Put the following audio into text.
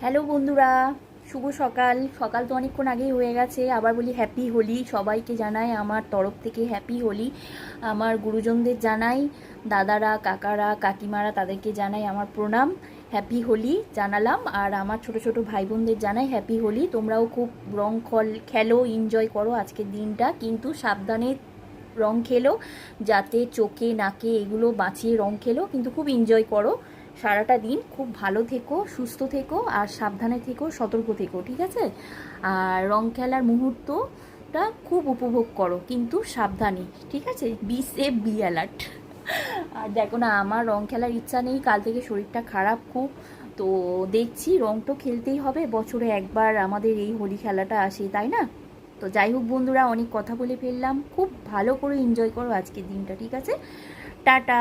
Hello বন্ধুরা, শুভ সকাল। সকাল তো অনেকক্ষণ আগেই হয়ে গেছে। আবার বলি হ্যাপি হোলি। সবাইকে জানাই আমার তরফ থেকে হ্যাপি হোলি। আমার গুরুজনদের জানাই, দাদারা, কাকারা, কাকিমারা, তাদেরকে জানাই আমার প্রণাম। হ্যাপি হোলি জানালাম। আর আমার ছোট ছোট ভাই বোনদের জানাই হ্যাপি হোলি। তোমরাও খুব রং খেলো, এনজয় করো আজকের দিনটা, কিন্তু সাবধানে রং খেলো, যাতে চোখে নাকে এগুলো বাঁচিয়ে রং খেলো, কিন্তু খুব এনজয় করো। সারাটা দিন খুব ভালো থেকো, সুস্থ থেকো, আর সাবধানে থেকো, সতর্ক থেকো, ঠিক আছে? আর রং খেলার মুহূর্তটা খুব উপভোগ করো, কিন্তু সাবধানে, ঠিক আছে? Be safe, be alert. আর দেখো না, আমার রং খেলার ইচ্ছা নেই, কাল থেকে শরীরটা খারাপ খুব। তো দেখছি, রং তো খেলতেই হবে, বছরে একবার আমাদের এই হোলি খেলাটা আসে, তাই না? তো যাই হোক বন্ধুরা, অনেক কথা বলে ফেললাম। খুব ভালো করে এনজয় করো আজকের দিনটা, ঠিক আছে? টাটা।